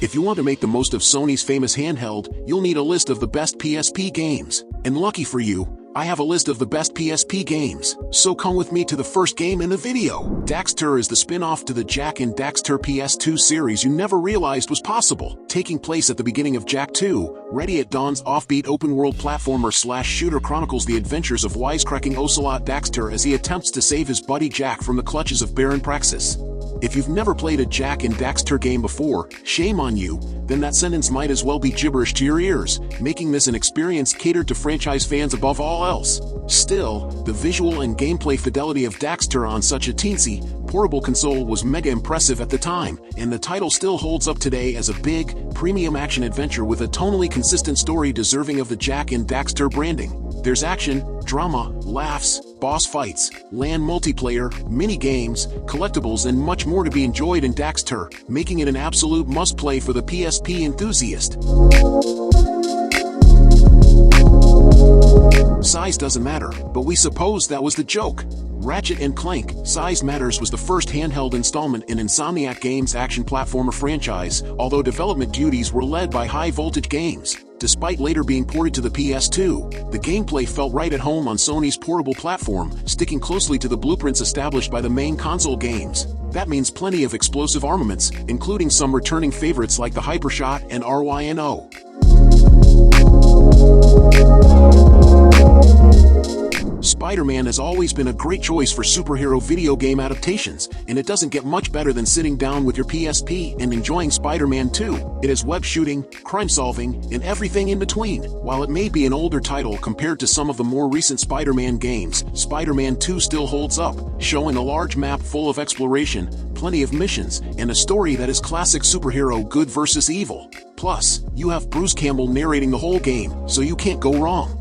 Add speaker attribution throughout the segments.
Speaker 1: If you want to make the most of Sony's famous handheld, you'll need a list of the best PSP games. And lucky for you, I have a list of the best PSP games, so come with me to the first game in the video. Daxter is the spin-off to the Jak and Daxter PS2 series you never realized was possible. Taking place at the beginning of Jak 2, Ready at Dawn's offbeat open-world platformer/shooter chronicles the adventures of wisecracking Ocelot Daxter as he attempts to save his buddy Jak from the clutches of Baron Praxis. If you've never played a Jak and Daxter game before, shame on you, then that sentence might as well be gibberish to your ears, making this an experience catered to franchise fans above all else. Still, the visual and gameplay fidelity of Daxter on such a teensy, portable console was mega impressive at the time, and the title still holds up today as a big, premium action adventure with a tonally consistent story deserving of the Jak and Daxter branding. There's action, drama, laughs, boss fights, LAN multiplayer, mini-games, collectibles and much more to be enjoyed in Daxter, making it an absolute must-play for the PSP enthusiast. Size doesn't matter, but we suppose that was the joke. Ratchet and Clank, Size Matters was the first handheld installment in Insomniac Games' action platformer franchise, although development duties were led by High Voltage Games. Despite later being ported to the PS2, the gameplay felt right at home on Sony's portable platform, sticking closely to the blueprints established by the main console games. That means plenty of explosive armaments, including some returning favorites like the Hypershot and RYNO. Spider-Man has always been a great choice for superhero video game adaptations, and it doesn't get much better than sitting down with your PSP and enjoying Spider-Man 2. It has web shooting, crime solving, and everything in between. While it may be an older title compared to some of the more recent Spider-Man games, Spider-Man 2 still holds up, showing a large map full of exploration, plenty of missions, and a story that is classic superhero good versus evil. Plus, you have Bruce Campbell narrating the whole game, so you can't go wrong.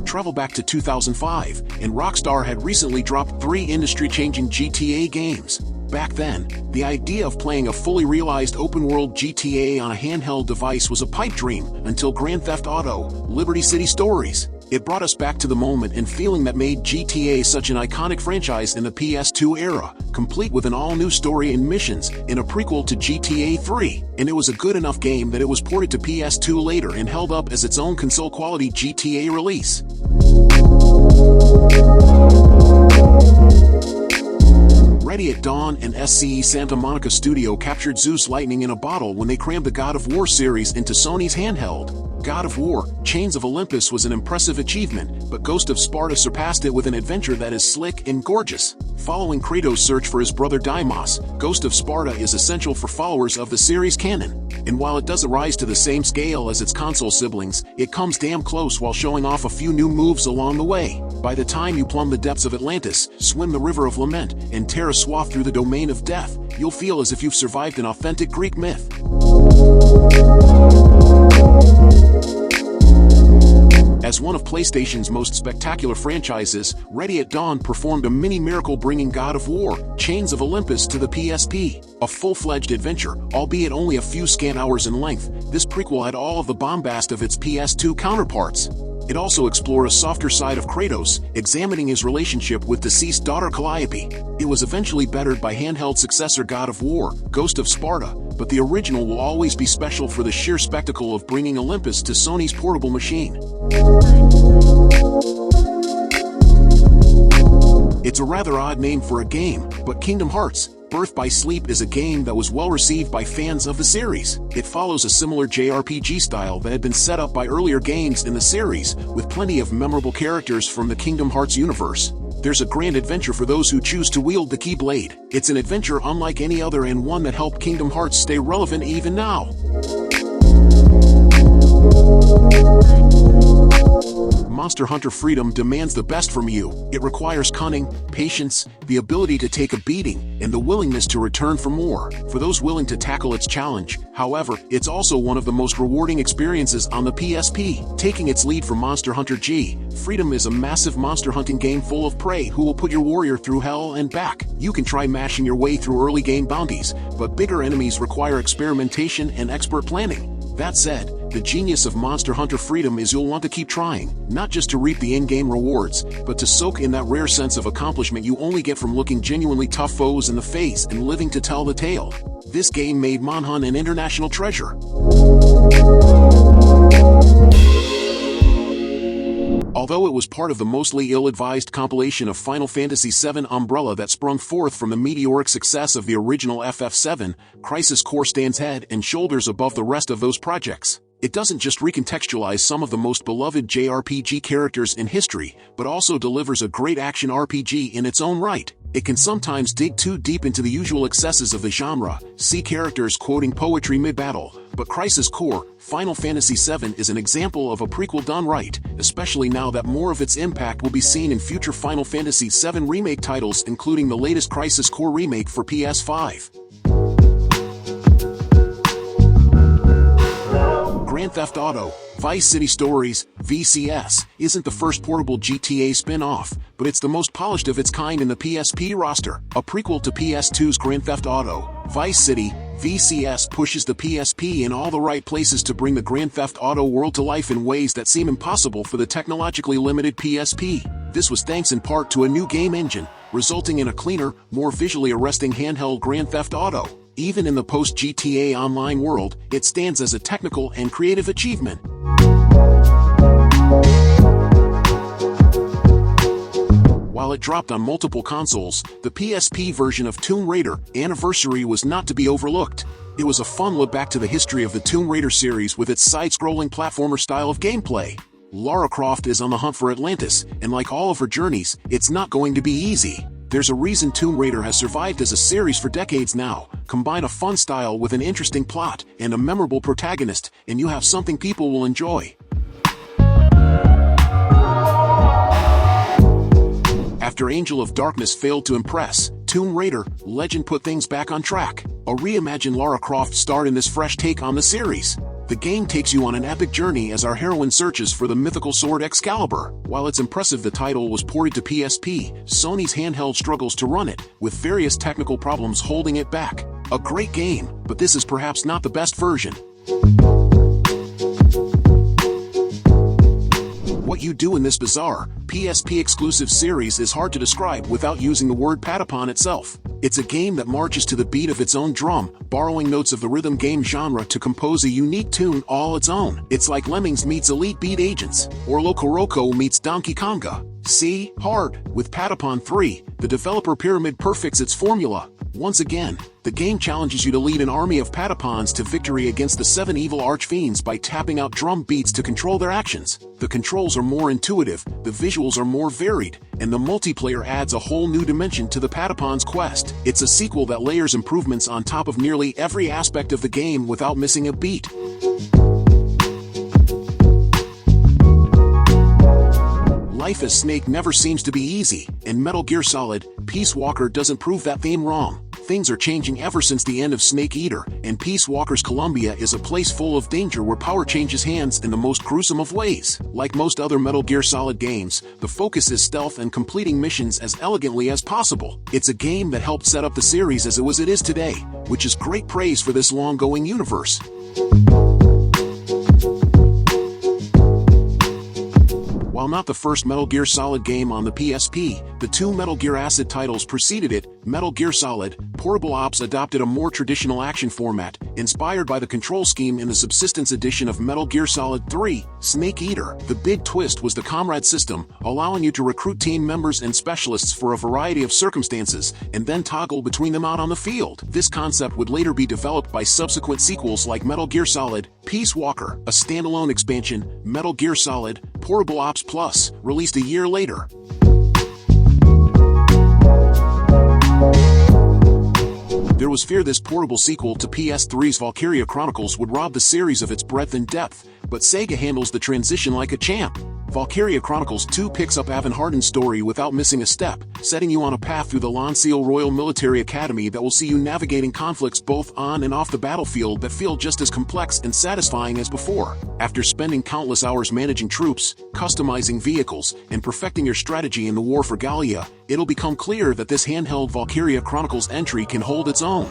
Speaker 1: Travel back to 2005, and Rockstar had recently dropped 3 industry-changing GTA games. Back then, the idea of playing a fully realized open-world GTA on a handheld device was a pipe dream until Grand Theft Auto: Liberty City Stories. It brought us back to the moment and feeling that made GTA such an iconic franchise in the PS2 era, complete with an all-new story and missions, and a prequel to GTA 3. And it was a good enough game that it was ported to PS2 later and held up as its own console-quality GTA release. Ready at Dawn and SCE Santa Monica Studio captured Zeus lightning in a bottle when they crammed the God of War series into Sony's handheld. God of War: Chains of Olympus was an impressive achievement, but Ghost of Sparta surpassed it with an adventure that is slick and gorgeous. Following Kratos' search for his brother Deimos, Ghost of Sparta is essential for followers of the series canon. And while it doesn't rise to the same scale as its console siblings, it comes damn close while showing off a few new moves along the way. By the time you plumb the depths of Atlantis, swim the River of Lament, and tear a swath through the Domain of Death, you'll feel as if you've survived an authentic Greek myth. As one of PlayStation's most spectacular franchises, Ready at Dawn performed a mini-miracle bringing God of War: Chains of Olympus to the PSP. A full-fledged adventure, albeit only a few scant hours in length, this prequel had all of the bombast of its PS2 counterparts. It also explored a softer side of Kratos, examining his relationship with deceased daughter Calliope. It was eventually bettered by handheld successor God of War: Ghost of Sparta, but the original will always be special for the sheer spectacle of bringing Olympus to Sony's portable machine. It's a rather odd name for a game, but Kingdom Hearts: Birth by Sleep is a game that was well received by fans of the series. It follows a similar JRPG style that had been set up by earlier games in the series, with plenty of memorable characters from the Kingdom Hearts universe. There's a grand adventure for those who choose to wield the Keyblade. It's an adventure unlike any other and one that helped Kingdom Hearts stay relevant even now. Monster Hunter Freedom demands the best from you. It requires cunning, patience, the ability to take a beating, and the willingness to return for more. For those willing to tackle its challenge, however, it's also one of the most rewarding experiences on the PSP. Taking its lead from Monster Hunter G, Freedom is a massive monster hunting game full of prey who will put your warrior through hell and back. You can try mashing your way through early game bounties, but bigger enemies require experimentation and expert planning. That said, The genius of Monster Hunter Freedom is you'll want to keep trying, not just to reap the in-game rewards, but to soak in that rare sense of accomplishment you only get from looking genuinely tough foes in the face and living to tell the tale. This game made Monhun an international treasure. Although it was part of the mostly ill-advised compilation of Final Fantasy VII umbrella that sprung forth from the meteoric success of the original FF7, Crisis Core stands head and shoulders above the rest of those projects. It doesn't just recontextualize some of the most beloved JRPG characters in history, but also delivers a great action RPG in its own right. It can sometimes dig too deep into the usual excesses of the genre, see characters quoting poetry mid-battle, but Crisis Core, Final Fantasy VII is an example of a prequel done right, especially now that more of its impact will be seen in future Final Fantasy VII remake titles, including the latest Crisis Core remake for PS5. Grand Theft Auto Vice City Stories, VCS, isn't the first portable GTA spin-off, but it's the most polished of its kind in the PSP roster. A prequel to PS2's Grand Theft Auto, Vice City, VCS pushes the PSP in all the right places to bring the Grand Theft Auto world to life in ways that seem impossible for the technologically limited PSP. This was thanks in part to a new game engine, resulting in a cleaner, more visually arresting handheld Grand Theft Auto. Even in the post-GTA Online world, it stands as a technical and creative achievement. While it dropped on multiple consoles, the PSP version of Tomb Raider Anniversary was not to be overlooked. It was a fun look back to the history of the Tomb Raider series with its side-scrolling platformer style of gameplay. Lara Croft is on the hunt for Atlantis, and like all of her journeys, it's not going to be easy. There's a reason Tomb Raider has survived as a series for decades now. Combine a fun style with an interesting plot and a memorable protagonist, and you have something people will enjoy. After Angel of Darkness failed to impress, Tomb Raider Legend put things back on track. A reimagined Lara Croft starred in this fresh take on the series. The game takes you on an epic journey as our heroine searches for the mythical sword Excalibur. While it's impressive the title was ported to PSP, Sony's handheld struggles to run it, with various technical problems holding it back. A great game, but this is perhaps not the best version. What you do in this bizarre, PSP-exclusive series is hard to describe without using the word Patapon itself. It's a game that marches to the beat of its own drum, borrowing notes of the rhythm game genre to compose a unique tune all its own. It's like Lemmings meets Elite Beat Agents, or Loco Roco meets Donkey Konga. See? Hard. With Patapon 3, the developer pyramid perfects its formula. Once again, the game challenges you to lead an army of Patapons to victory against the 7 evil archfiends by tapping out drum beats to control their actions. The controls are more intuitive, the visuals are more varied, and the multiplayer adds a whole new dimension to the Patapon's quest. It's a sequel that layers improvements on top of nearly every aspect of the game without missing a beat. Life as Snake never seems to be easy, and Metal Gear Solid Peace Walker doesn't prove that theme wrong. Things are changing ever since the end of Snake Eater, and Peace Walker's Columbia is a place full of danger where power changes hands in the most gruesome of ways. Like most other Metal Gear Solid games, the focus is stealth and completing missions as elegantly as possible. It's a game that helped set up the series as it is today, which is great praise for this long-going universe. While not the first Metal Gear Solid game on the PSP, the 2 Metal Gear Acid titles preceded it. Metal Gear Solid Portable Ops adopted a more traditional action format, inspired by the control scheme in the Subsistence edition of Metal Gear Solid 3, Snake Eater. The big twist was the Comrade system, allowing you to recruit team members and specialists for a variety of circumstances, and then toggle between them out on the field. This concept would later be developed by subsequent sequels like Metal Gear Solid Peace Walker, a standalone expansion, Metal Gear Solid Portable Ops Plus, released a year later. There was fear this portable sequel to PS3's Valkyria Chronicles would rob the series of its breadth and depth, but Sega handles the transition like a champ. Valkyria Chronicles 2 picks up Avon Hardin's story without missing a step, setting you on a path through the Lanceal Royal Military Academy that will see you navigating conflicts both on and off the battlefield that feel just as complex and satisfying as before. After spending countless hours managing troops, customizing vehicles, and perfecting your strategy in the war for Gallia, it'll become clear that this handheld Valkyria Chronicles entry can hold its own.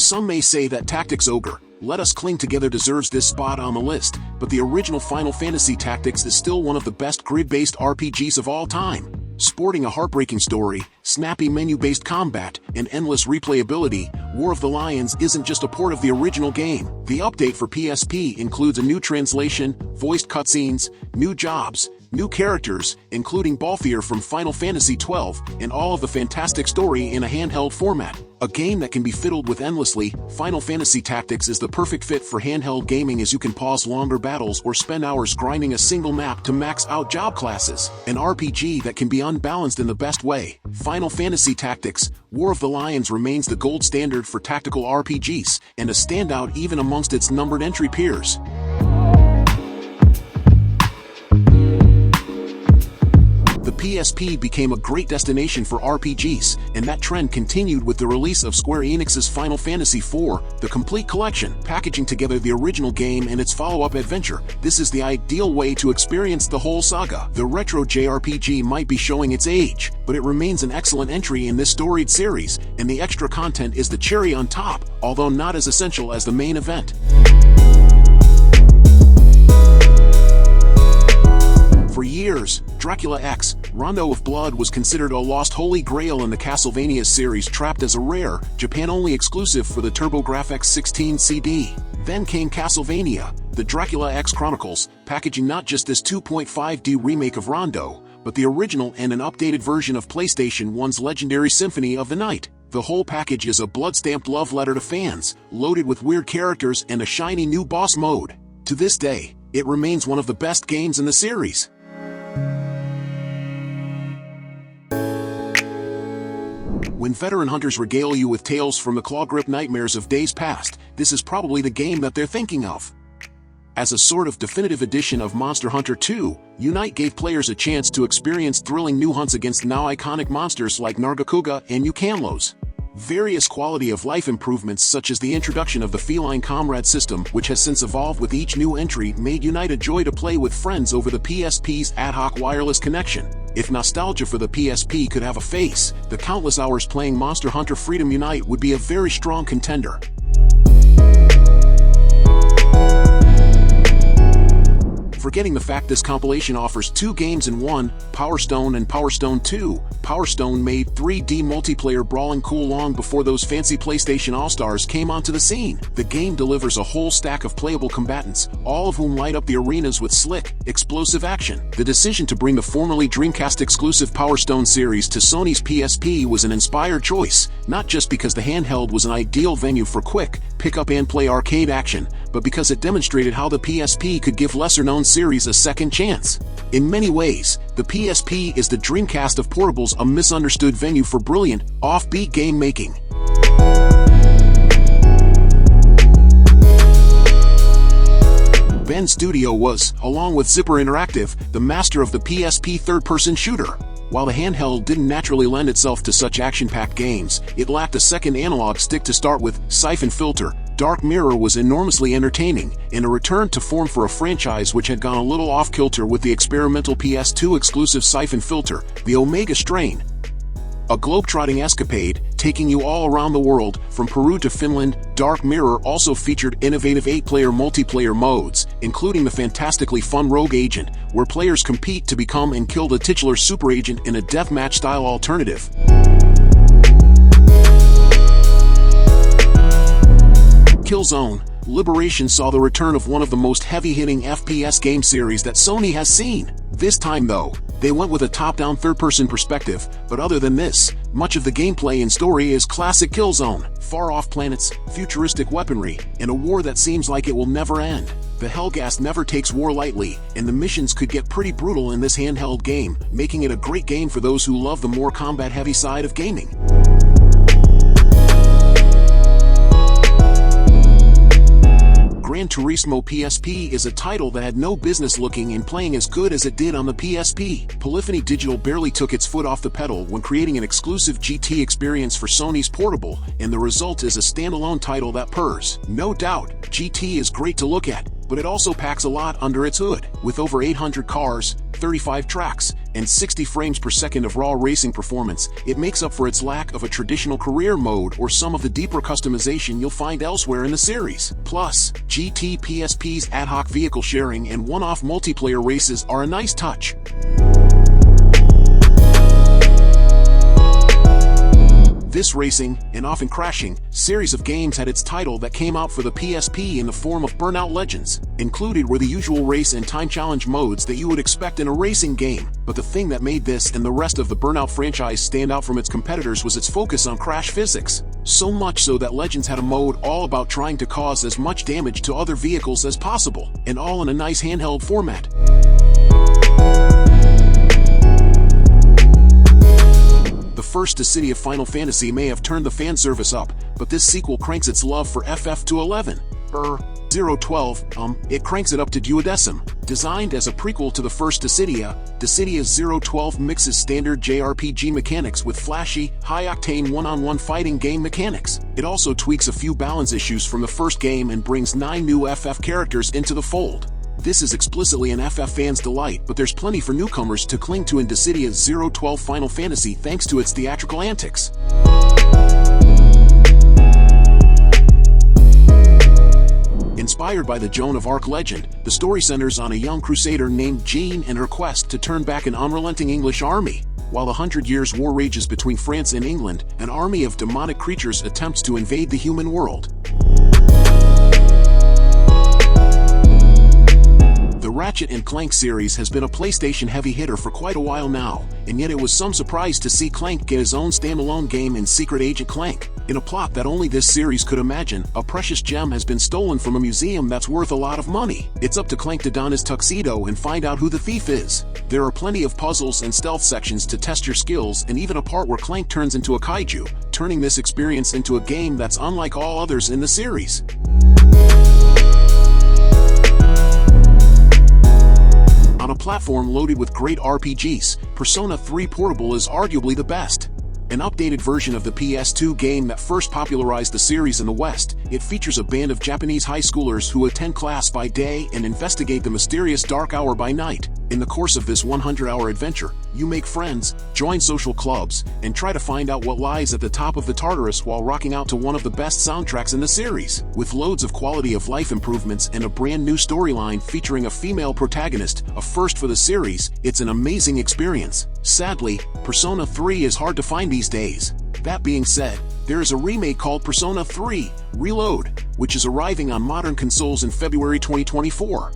Speaker 1: Some may say that Tactics Ogre, Let Us Cling Together deserves this spot on the list, but the original Final Fantasy Tactics is still one of the best grid-based RPGs of all time. Sporting a heartbreaking story, snappy menu-based combat, and endless replayability, War of the Lions isn't just a port of the original game. The update for PSP includes a new translation, voiced cutscenes, new jobs, new characters, including Balthier from Final Fantasy XII, and all of the fantastic story in a handheld format. A game that can be fiddled with endlessly, Final Fantasy Tactics is the perfect fit for handheld gaming as you can pause longer battles or spend hours grinding a single map to max out job classes. An RPG that can be unbalanced in the best way. Final Fantasy Tactics, War of the Lions remains the gold standard for tactical RPGs, and a standout even amongst its numbered entry peers. The PSP became a great destination for RPGs, and that trend continued with the release of Square Enix's Final Fantasy IV, the complete collection, packaging together the original game and its follow-up adventure. This is the ideal way to experience the whole saga. The retro JRPG might be showing its age, but it remains an excellent entry in this storied series, and the extra content is the cherry on top, although not as essential as the main event. For years, Dracula X, Rondo of Blood was considered a lost holy grail in the Castlevania series, trapped as a rare, Japan-only exclusive for the TurboGrafx 16 CD. Then came Castlevania, the Dracula X Chronicles, packaging not just this 2.5D remake of Rondo, but the original and an updated version of PlayStation 1's legendary Symphony of the Night. The whole package is a blood-stamped love letter to fans, loaded with weird characters and a shiny new boss mode. To this day, it remains one of the best games in the series. When veteran hunters regale you with tales from the claw-grip nightmares of days past, this is probably the game that they're thinking of. As a sort of definitive edition of Monster Hunter 2, Unite gave players a chance to experience thrilling new hunts against now iconic monsters like Nargacuga and Ukamlos. Various quality-of-life improvements such as the introduction of the Feline Comrade system, which has since evolved with each new entry, made Unite a joy to play with friends over the PSP's ad hoc wireless connection. If nostalgia for the PSP could have a face, the countless hours playing Monster Hunter Freedom Unite would be a very strong contender. Forgetting the fact this compilation offers two games in one, Power Stone and Power Stone 2. Power Stone made 3D multiplayer brawling cool long before those fancy PlayStation All-Stars came onto the scene. The game delivers a whole stack of playable combatants, all of whom light up the arenas with slick, explosive action. The decision to bring the formerly Dreamcast-exclusive Power Stone series to Sony's PSP was an inspired choice, not just because the handheld was an ideal venue for quick, pick-up-and-play arcade action, but because it demonstrated how the PSP could give lesser-known series a second chance. In many ways, the PSP is the Dreamcast of portables, a misunderstood venue for brilliant, offbeat game making. Bend Studio was, along with Zipper Interactive, the master of the PSP third-person shooter. While the handheld didn't naturally lend itself to such action-packed games, it lacked a second analog stick to start with. Syphon Filter, Dark Mirror was enormously entertaining, and a return to form for a franchise which had gone a little off-kilter with the experimental PS2 exclusive Syphon Filter, the Omega Strain. A globetrotting escapade, taking you all around the world, from Peru to Finland. Dark Mirror also featured innovative 8-player multiplayer modes, including the fantastically fun Rogue Agent, where players compete to become and kill the titular super agent in a deathmatch-style alternative. Killzone, Liberation saw the return of one of the most heavy-hitting FPS game series that Sony has seen. This time though, they went with a top-down third-person perspective, but other than this, much of the gameplay and story is classic Killzone. Far-off planets, futuristic weaponry, and a war that seems like it will never end. The Helghast never takes war lightly, and the missions could get pretty brutal in this handheld game, making it a great game for those who love the more combat-heavy side of gaming. Gran Turismo PSP is a title that had no business looking and playing as good as it did on the PSP. Polyphony Digital barely took its foot off the pedal when creating an exclusive GT experience for Sony's portable, and the result is a standalone title that purrs. No doubt, GT is great to look at, but it also packs a lot under its hood. With over 800 cars, 35 tracks, and 60 frames per second of raw racing performance, it makes up for its lack of a traditional career mode or some of the deeper customization you'll find elsewhere in the series. Plus, GT PSP's ad hoc vehicle sharing and one-off multiplayer races are a nice touch. This racing, and often crashing, series of games had its title that came out for the PSP in the form of Burnout Legends. Included were the usual race and time challenge modes that you would expect in a racing game, but the thing that made this and the rest of the Burnout franchise stand out from its competitors was its focus on crash physics. So much so that Legends had a mode all about trying to cause as much damage to other vehicles as possible, and all in a nice handheld format. The first Dissidia of Final Fantasy may have turned the fan service up, but this sequel cranks its love for FF to 11. 012, it cranks it up to duodecim. Designed as a prequel to the first Dissidia, Dissidia 012 mixes standard JRPG mechanics with flashy, high-octane one-on-one fighting game mechanics. It also tweaks a few balance issues from the first game and brings 9 new FF characters into the fold. This is explicitly an FF fan's delight, but there's plenty for newcomers to cling to in Dissidia 012 Final Fantasy thanks to its theatrical antics. Inspired by the Joan of Arc legend, the story centers on a young crusader named Jeanne and her quest to turn back an unrelenting English army. While the 100 Years' War rages between France and England, an army of demonic creatures attempts to invade the human world. The Ratchet and Clank series has been a PlayStation heavy hitter for quite a while now, and yet it was some surprise to see Clank get his own standalone game in Secret Agent Clank. In a plot that only this series could imagine, a precious gem has been stolen from a museum that's worth a lot of money. It's up to Clank to don his tuxedo and find out who the thief is. There are plenty of puzzles and stealth sections to test your skills, and even a part where Clank turns into a kaiju, turning this experience into a game that's unlike all others in the series. On a platform loaded with great RPGs, Persona 3 Portable is arguably the best. An updated version of the PS2 game that first popularized the series in the West, it features a band of Japanese high schoolers who attend class by day and investigate the mysterious dark hour by night. In the course of this 100-hour adventure, you make friends, join social clubs, and try to find out what lies at the top of the Tartarus while rocking out to one of the best soundtracks in the series. With loads of quality of life improvements and a brand new storyline featuring a female protagonist, a first for the series, it's an amazing experience. Sadly, Persona 3 is hard to find these days. That being said, there is a remake called Persona 3 Reload, which is arriving on modern consoles in February 2024.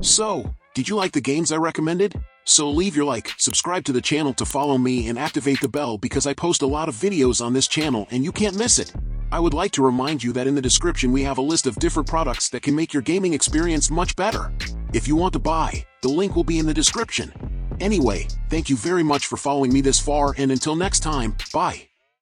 Speaker 1: So, did you like the games I recommended? So leave your like, subscribe to the channel to follow me, and activate the bell because I post a lot of videos on this channel and you can't miss it. I would like to remind you that in the description we have a list of different products that can make your gaming experience much better. If you want to buy, the link will be in the description. Anyway, thank you very much for following me this far, and until next time, bye.